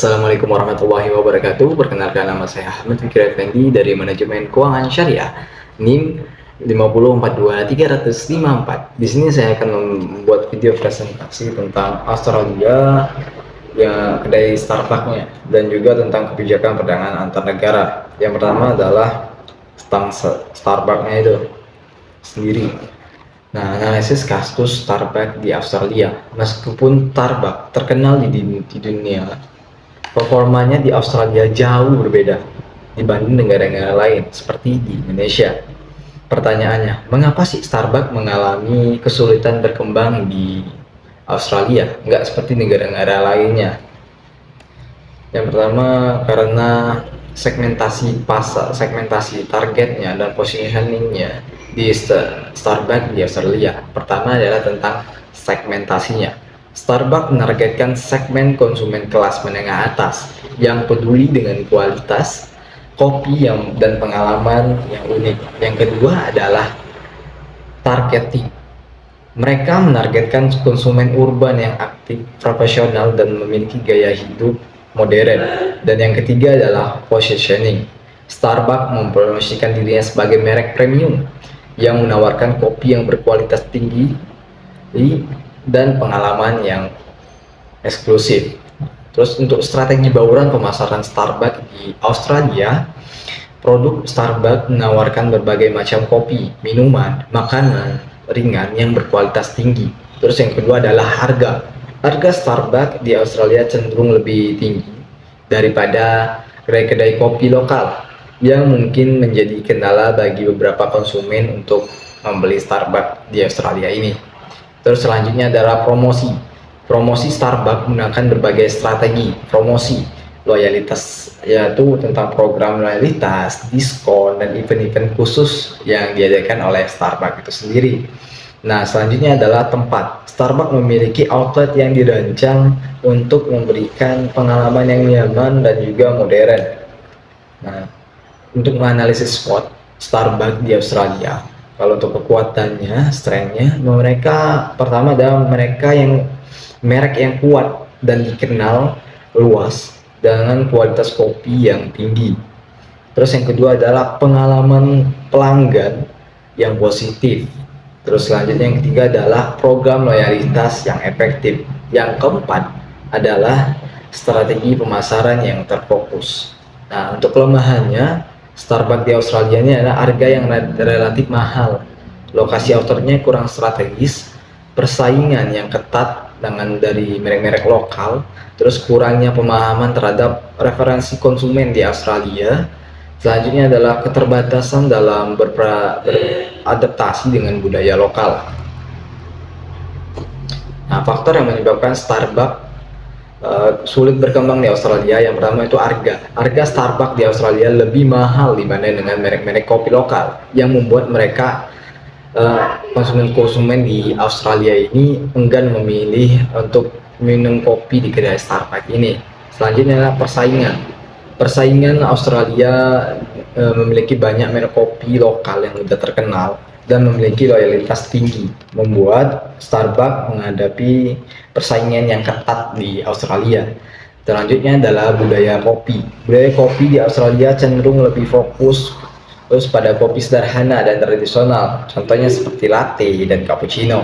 Assalamualaikum warahmatullahi wabarakatuh. Perkenalkan, nama saya Ahmad Fikri Effendi dari Manajemen Keuangan Syariah, NIM 5042354. Di sini saya akan membuat video presentasi tentang Australia, ya, kedai Starbucks-nya, dan juga tentang kebijakan perdagangan antar negara. Yang pertama adalah tentang Starbucks-nya itu sendiri. Nah, analisis kasus Starbucks di Australia. Meskipun Starbucks terkenal di dunia, performanya di Australia jauh berbeda dibanding negara-negara lain seperti di Indonesia. Pertanyaannya, mengapa sih Starbucks mengalami kesulitan berkembang di Australia, nggak seperti negara-negara lainnya? Yang pertama, karena segmentasi pasar, segmentasi targetnya dan positioningnya di Starbucks di Australia. Pertama adalah tentang segmentasinya. Starbucks menargetkan segmen konsumen kelas menengah atas yang peduli dengan kualitas kopi dan pengalaman yang unik. Yang kedua adalah targeting. Mereka menargetkan konsumen urban yang aktif, profesional, dan memiliki gaya hidup modern. Dan yang ketiga adalah positioning. Starbucks mempromosikan dirinya sebagai merek premium yang menawarkan kopi yang berkualitas tinggi dan pengalaman yang eksklusif. Terus untuk strategi bauran pemasaran Starbucks di Australia, produk Starbucks menawarkan berbagai macam kopi, minuman, makanan ringan yang berkualitas tinggi. Terus yang kedua adalah harga. Harga Starbucks di Australia cenderung lebih tinggi daripada kedai-kedai kopi lokal, yang mungkin menjadi kendala bagi beberapa konsumen untuk membeli Starbucks di Australia ini. Terus selanjutnya adalah promosi. Promosi Starbucks menggunakan berbagai strategi promosi loyalitas, yaitu tentang program loyalitas, diskon, dan event-event khusus yang diadakan oleh Starbucks itu sendiri. Nah, selanjutnya adalah tempat. Starbucks memiliki outlet yang dirancang untuk memberikan pengalaman yang nyaman dan juga modern. Nah, untuk menganalisis spot Starbucks di Australia, kalau untuk kekuatannya, strength-nya, mereka pertama adalah merek yang kuat dan dikenal luas dengan kualitas kopi yang tinggi. Terus yang kedua adalah pengalaman pelanggan yang positif. Terus selanjutnya yang ketiga adalah program loyalitas yang efektif. Yang keempat adalah strategi pemasaran yang terfokus. Nah, untuk kelemahannya, Starbucks di Australia ini adalah harga yang relatif mahal, lokasi outletnya kurang strategis, persaingan yang ketat dari merek-merek lokal, terus kurangnya pemahaman terhadap referensi konsumen di Australia. Selanjutnya adalah keterbatasan dalam beradaptasi dengan budaya lokal. Nah, faktor yang menyebabkan Starbucks sulit berkembang di Australia, yang pertama itu harga. Harga Starbucks di Australia lebih mahal dibanding dengan merek-merek kopi lokal, yang membuat mereka konsumen di Australia ini enggan memilih untuk minum kopi di kedai Starbucks ini. Selanjutnya adalah persaingan. Persaingan Australia memiliki banyak merek kopi lokal yang sudah terkenal dan memiliki loyalitas tinggi, membuat Starbucks menghadapi persaingan yang ketat di Australia. Selanjutnya adalah budaya kopi. Budaya kopi di Australia cenderung lebih fokus pada kopi sederhana dan tradisional, contohnya seperti latte dan cappuccino.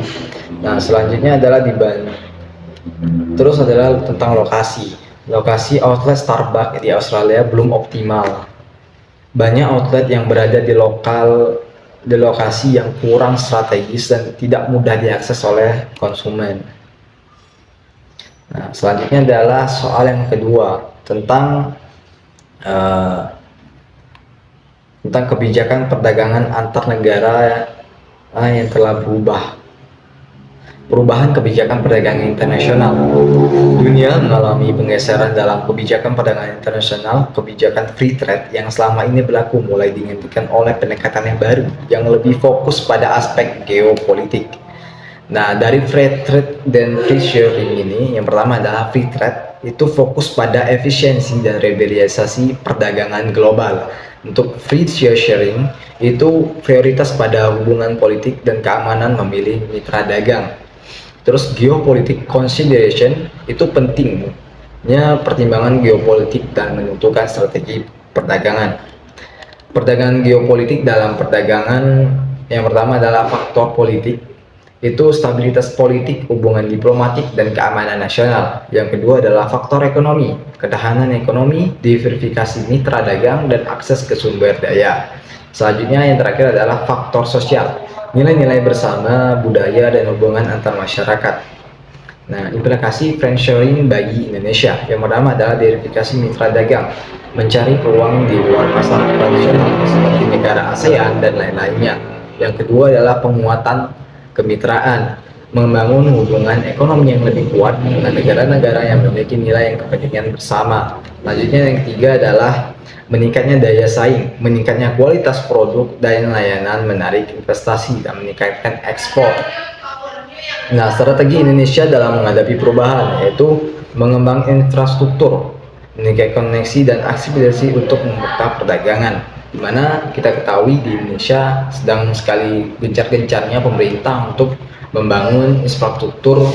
Nah, selanjutnya adalah terus adalah tentang lokasi. Lokasi outlet Starbucks di Australia belum optimal. Banyak outlet yang berada di lokasi yang kurang strategis dan tidak mudah diakses oleh konsumen. Nah, selanjutnya adalah soal yang kedua tentang kebijakan perdagangan antar negara yang telah berubah. Perubahan kebijakan perdagangan internasional. Dunia mengalami penggeseran dalam kebijakan perdagangan internasional. Kebijakan free trade yang selama ini berlaku mulai digantikan oleh pendekatan yang baru yang lebih fokus pada aspek geopolitik. Nah, dari free trade dan free sharing ini, yang pertama adalah free trade itu fokus pada efisiensi dan liberalisasi perdagangan global. Untuk free sharing itu prioritas pada hubungan politik dan keamanan memilih mitra dagang. Terus geopolitik consideration itu penting pertimbangan geopolitik dan menentukan strategi perdagangan. Perdagangan geopolitik dalam perdagangan yang pertama adalah faktor politik, itu stabilitas politik, hubungan diplomatik, dan keamanan nasional. Yang kedua adalah faktor ekonomi, ketahanan ekonomi, diversifikasi mitra dagang, dan akses ke sumber daya. Selanjutnya yang terakhir adalah faktor sosial, nilai-nilai bersama, budaya, dan hubungan antar masyarakat. Nah, implikasi friendshoring bagi Indonesia. Yang pertama adalah diversifikasi mitra dagang, mencari peluang di luar pasar tradisional seperti negara ASEAN dan lain-lainnya. Yang kedua adalah penguatan kemitraan, membangun hubungan ekonomi yang lebih kuat dengan negara-negara yang memiliki nilai kepentingan bersama. Selanjutnya yang ketiga adalah meningkatnya daya saing, meningkatnya kualitas produk dan layanan, menarik investasi dan meningkatkan ekspor. Nah, strategi Indonesia dalam menghadapi perubahan yaitu mengembangkan infrastruktur, meningkatkan koneksi dan aksesibilitas untuk membuka perdagangan. Di mana kita ketahui di Indonesia sedang sekali gencar-gencarnya pemerintah untuk membangun infrastruktur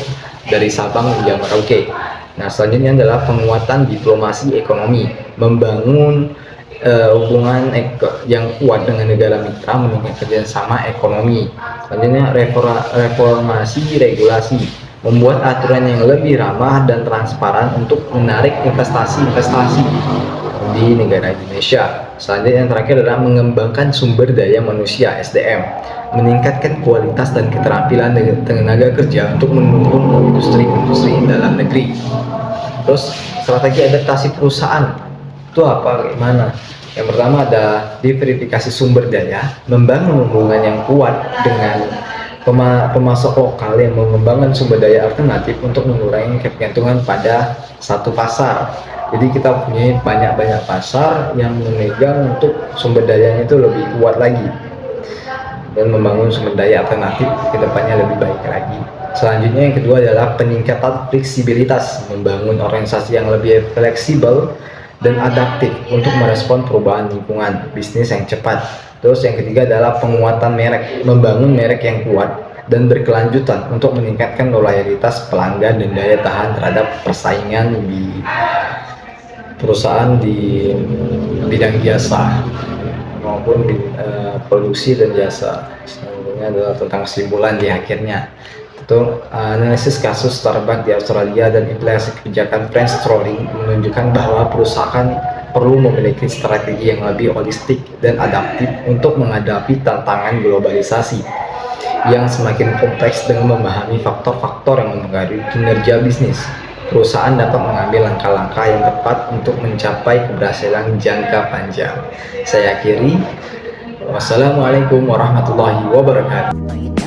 dari Sabang hingga Merauke. Nah, selanjutnya adalah penguatan diplomasi ekonomi, membangun hubungan yang kuat dengan negara mitra, meningkatkan kerjasama ekonomi. Selanjutnya reformasi regulasi, membuat aturan yang lebih ramah dan transparan untuk menarik investasi di negara Indonesia. Selanjutnya yang terakhir adalah mengembangkan sumber daya manusia (SDM), meningkatkan kualitas dan keterampilan tenaga kerja untuk mendukung industri dalam negeri. Terus strategi adaptasi perusahaan itu apa, gimana? Yang pertama ada diverifikasi sumber daya, membangun hubungan yang kuat dengan pemasok lokal yang mengembangkan sumber daya alternatif untuk mengurangi ketergantungan pada satu pasar. Jadi kita punya banyak pasar yang memegang untuk sumber dayanya itu lebih kuat lagi, dan membangun sumber daya alternatif ke depannya lebih baik lagi. Selanjutnya yang kedua adalah peningkatan fleksibilitas, membangun organisasi yang lebih fleksibel dan adaptif untuk merespon perubahan lingkungan bisnis yang cepat. Terus yang ketiga adalah penguatan merek, membangun merek yang kuat dan berkelanjutan untuk meningkatkan loyalitas pelanggan dan daya tahan terhadap persaingan di perusahaan di bidang jasa maupun produksi dan jasa. Selanjutnya adalah tentang kesimpulan di akhirnya. Itu analisis kasus Starbucks di Australia dan implikasi kebijakan friendshoring menunjukkan bahwa perusahaan perlu memiliki strategi yang lebih holistik dan adaptif untuk menghadapi tantangan globalisasi yang semakin kompleks. Dengan memahami faktor-faktor yang mempengaruhi kinerja bisnis, perusahaan dapat mengambil langkah-langkah yang tepat untuk mencapai keberhasilan jangka panjang. Saya akhiri. Wassalamualaikum warahmatullahi wabarakatuh.